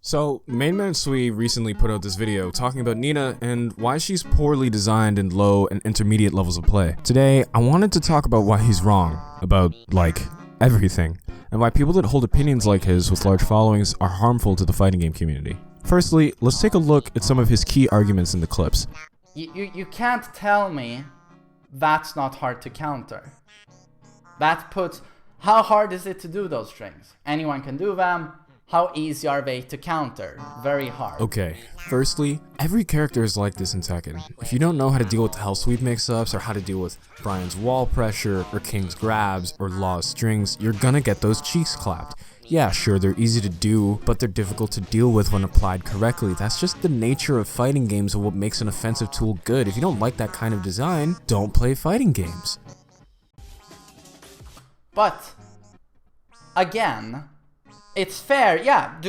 So, MainManSWE recently put out this video talking about Nina and why she's poorly designed in low and intermediate levels of play. Today, I wanted to talk about why he's wrong about, like, everything, and why people that hold opinions like his with large followings are harmful to the fighting game community. Firstly, let's take a look at some of his key arguments in the clips. You can't tell me that's not hard to counter. That puts, how hard is it to do those strings? Anyone can do them. How easy are they to counter? Very hard. Okay, firstly, every character is like this in Tekken. If you don't know how to deal with the hell sweep mix-ups, or how to deal with Brian's wall pressure, or King's grabs, or Law's strings, you're gonna get those cheeks clapped. Yeah, sure, they're easy to do, but they're difficult to deal with when applied correctly. That's just the nature of fighting games and what makes an offensive tool good. If you don't like that kind of design, don't play fighting games. But, again, it's fair, yeah,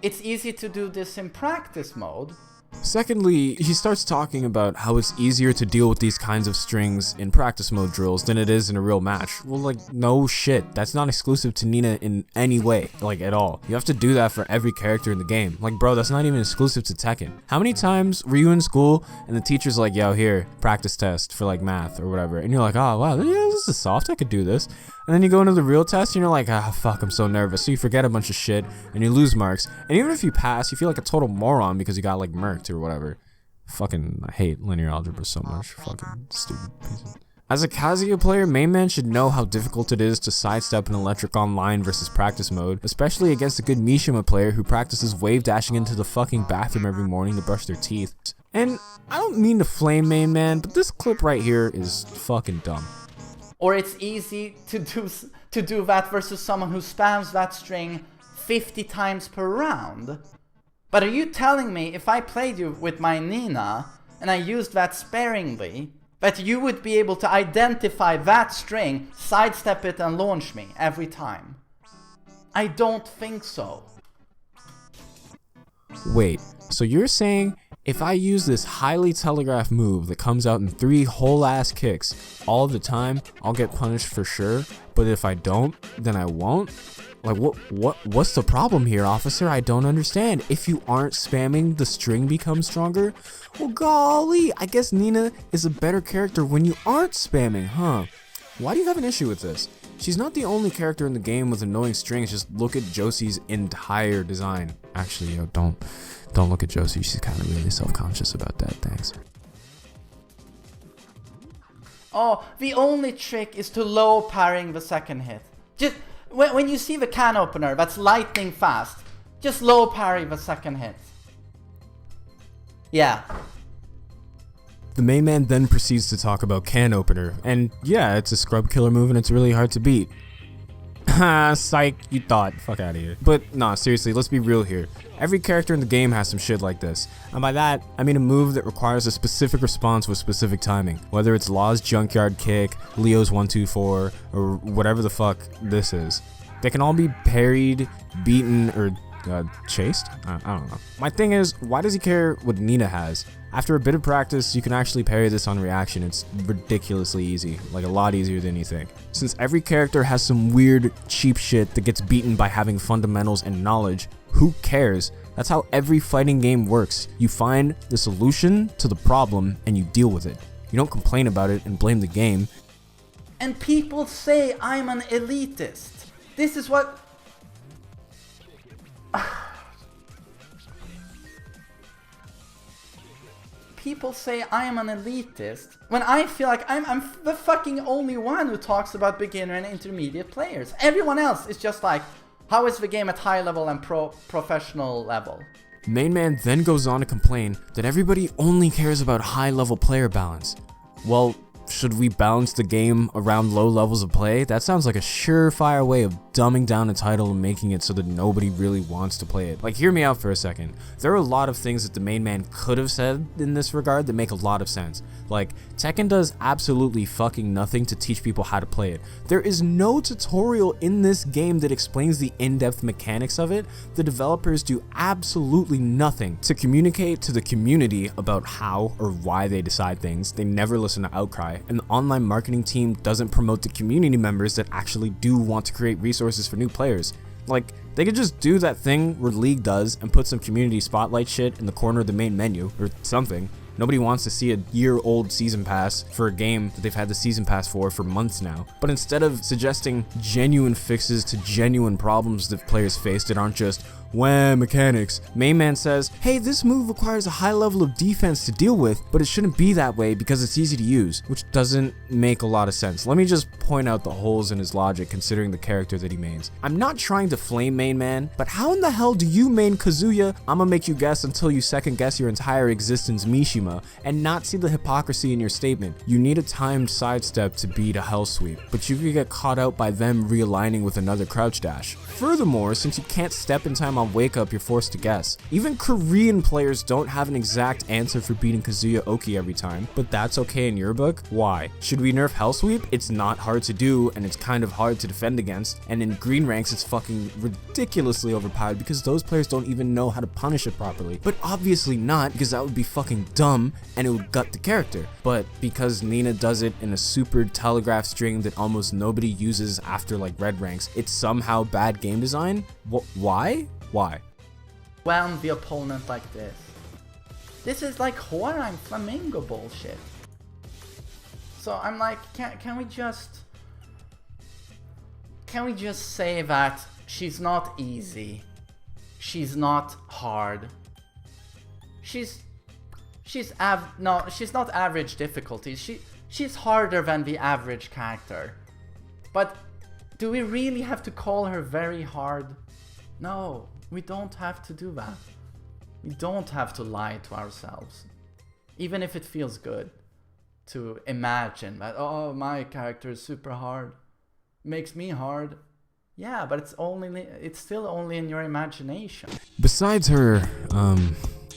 it's easy to do this in practice mode. Secondly, he starts talking about how it's easier to deal with these kinds of strings in practice mode drills than it is in a real match. Well, like, no shit. That's not exclusive to Nina in any way, like, at all. You have to do that for every character in the game. Like, bro, that's not even exclusive to Tekken. How many times were you in school and the teacher's like, yo, here, practice test for, like, math or whatever, and you're like, oh, wow, yeah, this is soft, I could do this. And then you go into the real test and you're like, ah, fuck, I'm so nervous. So you forget a bunch of shit and you lose marks. And even if you pass, you feel like a total moron because you got, like, murked or whatever. Fucking, I hate linear algebra so much. Fucking stupid piece of... As a Kazuya player, Mainman should know how difficult it is to sidestep an electric online versus practice mode, especially against a good Mishima player who practices wave dashing into the fucking bathroom every morning to brush their teeth. And I don't mean to flame Mainman, but this clip right here is fucking dumb. Or it's easy to do that versus someone who spams that string 50 times per round. But are you telling me if I played you with my Nina and I used that sparingly, that you would be able to identify that string, sidestep it and launch me every time? I don't think so. Wait, so you're saying if I use this highly telegraphed move that comes out in 3 whole ass kicks all the time, I'll get punished for sure, but if I don't, then I won't? Like, what's the problem here, officer? I don't understand. If you aren't spamming, the string becomes stronger? Well, golly, I guess Nina is a better character when you aren't spamming, huh? Why do you have an issue with this? She's not the only character in the game with annoying strings. Just look at Josie's entire design. Actually, yo, don't look at Josie. She's kind of really self-conscious about that. Thanks. Oh, the only trick is to low parrying the second hit. Just when you see the can opener that's lightning fast, just low parry the second hit. Yeah. The main man then proceeds to talk about can opener, and yeah, it's a scrub killer move and it's really hard to beat. Ha, psych, you thought. Fuck out of here. But nah, seriously, let's be real here. Every character in the game has some shit like this. And by that, I mean a move that requires a specific response with specific timing. Whether it's Law's junkyard kick, Leo's 1-2-4, or whatever the fuck this is. They can all be parried, beaten, or chased? I don't know. My thing is, why does he care what Nina has? After a bit of practice, you can actually parry this on reaction. It's ridiculously easy, like a lot easier than you think. Since every character has some weird, cheap shit that gets beaten by having fundamentals and knowledge, who cares? That's how every fighting game works. You find the solution to the problem and you deal with it. You don't complain about it and blame the game. And people say I'm an elitist. This is what... People say I am an elitist when I feel like I'm the fucking only one who talks about beginner and intermediate players. Everyone else is just like, how is the game at high level and professional level? Mainman then goes on to complain that everybody only cares about high level player balance. Well, should we balance the game around low levels of play? That sounds like a surefire way of dumbing down a title and making it so that nobody really wants to play it. Like, hear me out for a second. There are a lot of things that the main man could have said in this regard that make a lot of sense. Like, Tekken does absolutely fucking nothing to teach people how to play it. There is no tutorial in this game that explains the in-depth mechanics of it. The developers do absolutely nothing to communicate to the community about how or why they decide things. They never listen to outcry. And the online marketing team doesn't promote the community members that actually do want to create resources for new players. Like, they could just do that thing where League does and put some community spotlight shit in the corner of the main menu or something. Nobody wants to see a year-old season pass for a game that they've had the season pass for months now. But instead of suggesting genuine fixes to genuine problems that players face that aren't just wham mechanics, Mainman says, hey, this move requires a high level of defense to deal with, but it shouldn't be that way because it's easy to use, which doesn't make a lot of sense. Let me just point out the holes in his logic considering the character that he mains. I'm not trying to flame Mainman, but how in the hell do you main Kazuya? I'ma make you guess until you second guess your entire existence Mishima and not see the hypocrisy in your statement. You need a timed sidestep to beat a hell sweep, but you could get caught out by them realigning with another crouch dash. Furthermore, since you can't step in time on wake up, you're forced to guess. Even Korean players don't have an exact answer for beating Kazuya Oki every time, but that's okay in your book? Why? Should we nerf hell sweep? It's not hard to do and it's kind of hard to defend against, and in green ranks it's fucking ridiculously overpowered because those players don't even know how to punish it properly. But obviously not, because that would be fucking dumb and it would gut the character. But because Nina does it in a super telegraph string that almost nobody uses after like red ranks, it's somehow bad game design? Why? Why? Whelm the opponent like this. This is like Horang Flamingo bullshit. So I'm like, can we just say that she's not easy, she's not hard, she's not average difficulty, she's harder than the average character. But do we really have to call her very hard? No, we don't have to do that. We don't have to lie to ourselves. Even if it feels good to imagine that, oh, my character is super hard, makes me hard. Yeah, but it's still only in your imagination. Besides her,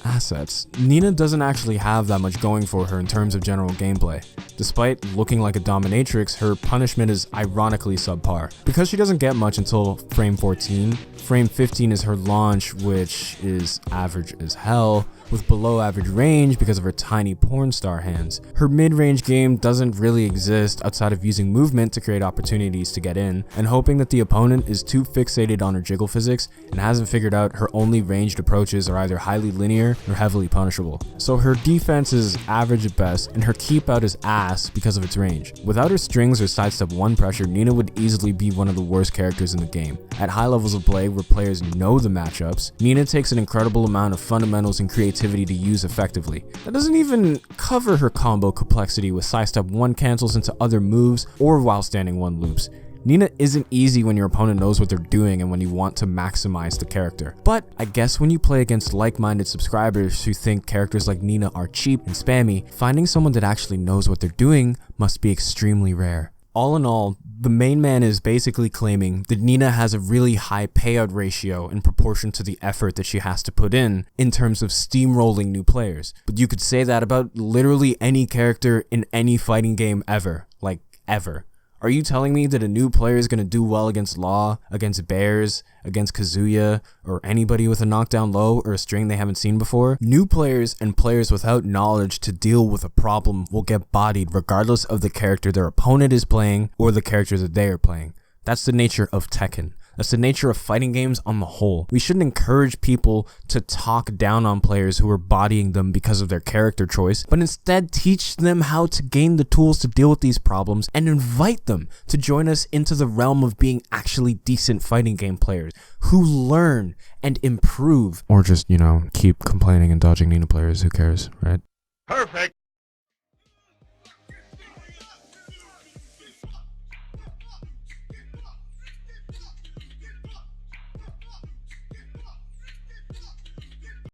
assets, Nina doesn't actually have that much going for her in terms of general gameplay. Despite looking like a dominatrix, her punishment is ironically subpar. Because she doesn't get much until frame 14, frame 15 is her launch, which is average as hell, with below average range because of her tiny porn star hands. Her mid-range game doesn't really exist outside of using movement to create opportunities to get in, and hoping that the opponent is too fixated on her jiggle physics and hasn't figured out her only ranged approaches are either highly linear or heavily punishable. So her defense is average at best, and her keep out is ass because of its range. Without her strings or sidestep 1 pressure, Nina would easily be one of the worst characters in the game. At high levels of play where players know the matchups, Nina takes an incredible amount of fundamentals and creativity to use effectively. That doesn't even cover her combo complexity with sidestep 1 cancels into other moves or while standing 1 loops. Nina isn't easy when your opponent knows what they're doing and when you want to maximize the character. But I guess when you play against like-minded subscribers who think characters like Nina are cheap and spammy, finding someone that actually knows what they're doing must be extremely rare. All in all, the main man is basically claiming that Nina has a really high payout ratio in proportion to the effort that she has to put in terms of steamrolling new players. But you could say that about literally any character in any fighting game ever. Like, ever. Are you telling me that a new player is going to do well against Law, against Bears, against Kazuya, or anybody with a knockdown low or a string they haven't seen before? New players and players without knowledge to deal with a problem will get bodied regardless of the character their opponent is playing or the character that they are playing. That's the nature of Tekken. That's the nature of fighting games on the whole. We shouldn't encourage people to talk down on players who are bodying them because of their character choice, but instead teach them how to gain the tools to deal with these problems and invite them to join us into the realm of being actually decent fighting game players who learn and improve. Or just, keep complaining and dodging Nina players. Who cares, right? Perfect.